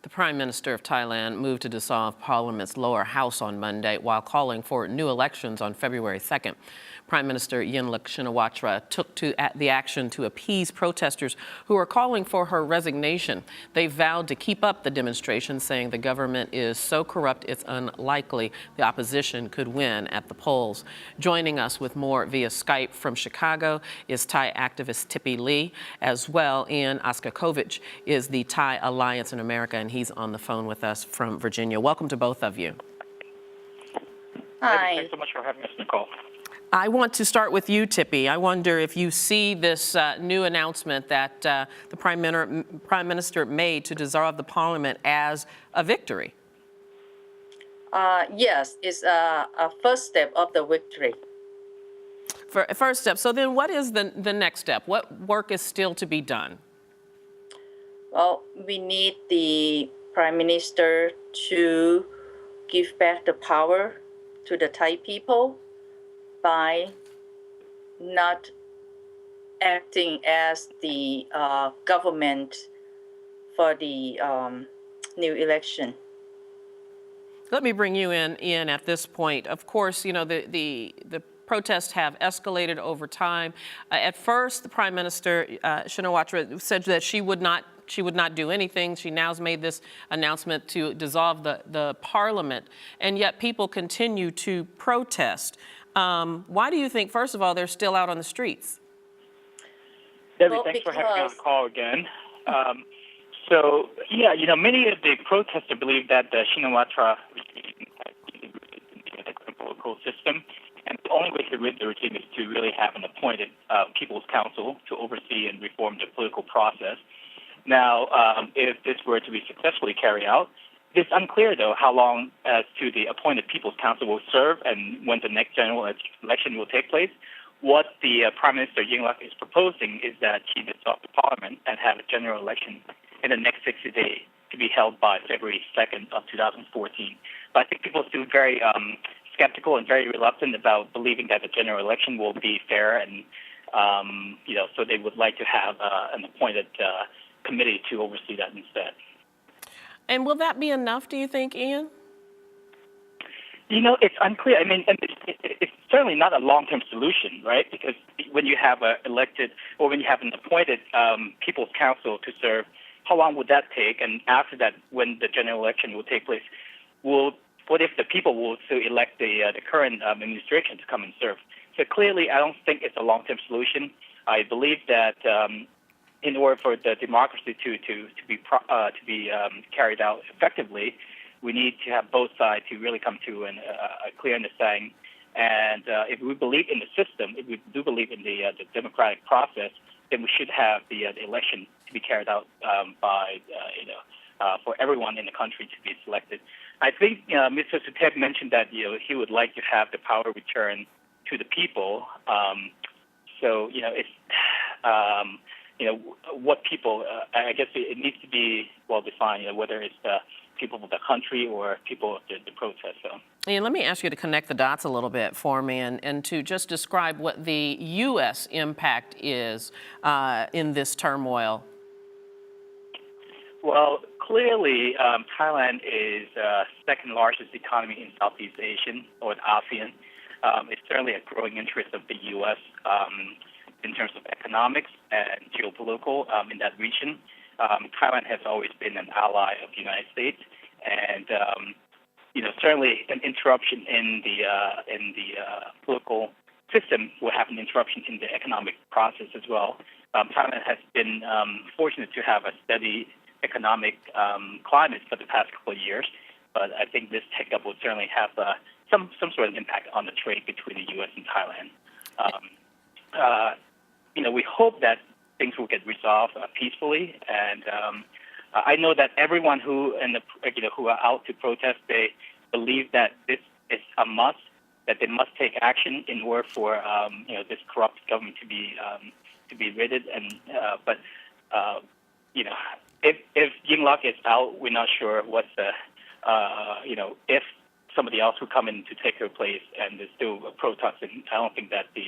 The Prime Minister of Thailand moved to dissolve Parliament's lower house on Monday while calling for new elections on February 2nd. Prime Minister Yingluck Shinawatra took the action to appease protesters who are calling for her resignation. They vowed to keep up the demonstration, saying the government is so corrupt it's unlikely the opposition could win at the polls. Joining us with more via Skype from Chicago is Thai activist TIPPI Lee, as well ASVAKOVITH is the Thai Alliance in America, and he's on the phone with us from Virginia. Welcome to both of you. Hi. Thanks so much for having us, Nicole. I want to start with you, TIPPI. I wonder if you see this new announcement that the Prime Minister made to dissolve the Parliament as a victory. Yes, it's a first step of the victory. First step. So then what is the next step? What work is still to be done? Well, we need the Prime Minister to give back the power to the Thai people by not acting as the government for the new election. Let me bring you in at this point. Of course, you know, the protests have escalated over time. At first, the Prime Minister, Shinawatra, said that she would not do anything. She now has made this announcement to dissolve the Parliament, and yet people continue to protest. Why do you think, first of all, they're still out on the streets? Debbie, well, thanks for having me on the call again. So, yeah, you know, many of the protesters believe that the Shinawatra regime the political system, and the only way to rid the regime is to really have an appointed People's Council to oversee and reform the political process. Now, if this were to be successfully carried out, it's unclear, though, how long as to the appointed People's Council will serve and when the next general election will take place. What the Prime Minister Yingluck is proposing is that she dissolve the Parliament and have a general election in the next 60 days to be held by February 2nd of 2014. But I think people are still very skeptical and very reluctant about believing that the general election will be fair, and you know, so they would like to have an appointed committee to oversee that instead. And will that be enough, do you think, Ian? You know, it's unclear. I mean, it's certainly not a long-term solution, right? Because when you have an elected or when you have an appointed People's Council to serve, how long would that take? And after that, when the general election will take place, what if the people will still elect the current administration to come and serve? So clearly, I don't think it's a long-term solution. I believe that in order for the democracy to be carried out effectively, we need to have both sides to really come to a clear understanding. And if we believe in the system, if we do believe in the democratic process, then we should have the election to be carried out by for everyone in the country to be selected. I think Mr. Suthep mentioned that he would like to have the power returned to the people. So it's what people. I guess it needs to be well defined. Whether it's the people of the country or people of the protest. So. Ian, let me ask you to connect the dots a little bit for me and to just describe what the U.S. impact is in this turmoil. Well, clearly, Thailand is the second largest economy in Southeast Asia, or ASEAN. It's certainly a growing interest of the U.S. In terms of economics and geopolitical in that region. Thailand has always been an ally of the United States, and certainly an interruption in the political system will have an interruption in the economic process as well. Thailand has been fortunate to have a steady economic climate for the past couple of years, but I think this hiccup will certainly have some sort of impact on the trade between the U.S. and Thailand. We hope that things will get resolved peacefully, and I know that everyone who are out to protest, they believe that this is a must, that they must take action in order for this corrupt government to be ridded. And if Yingluck is out, we're not sure what's the if somebody else will come in to take her place, and there's still protesting. I don't think that the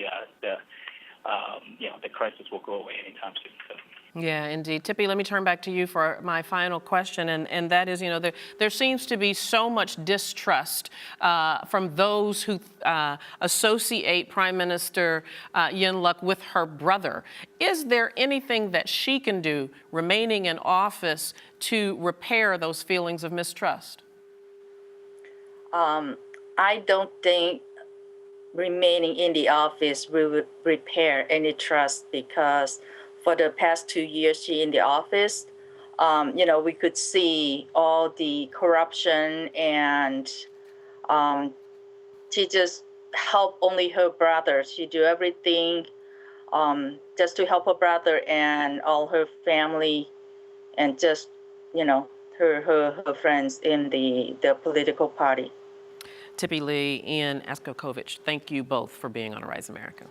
crisis will go away anytime soon. So. Yeah, indeed. Tippi, let me turn back to you for my final question, and that is, there seems to be so much distrust from those who associate Prime Minister Yingluck with her brother. Is there anything that she can do remaining in office to repair those feelings of mistrust? I don't think remaining in the office will repair any trust, because for the past 2 years she in the office, we could see all the corruption, and she just helped only her brother. She do everything just to help her brother and all her family, and just her friends in the political party. Tippi Lee and ASVAKOVITH, thank you both for being on Arise America.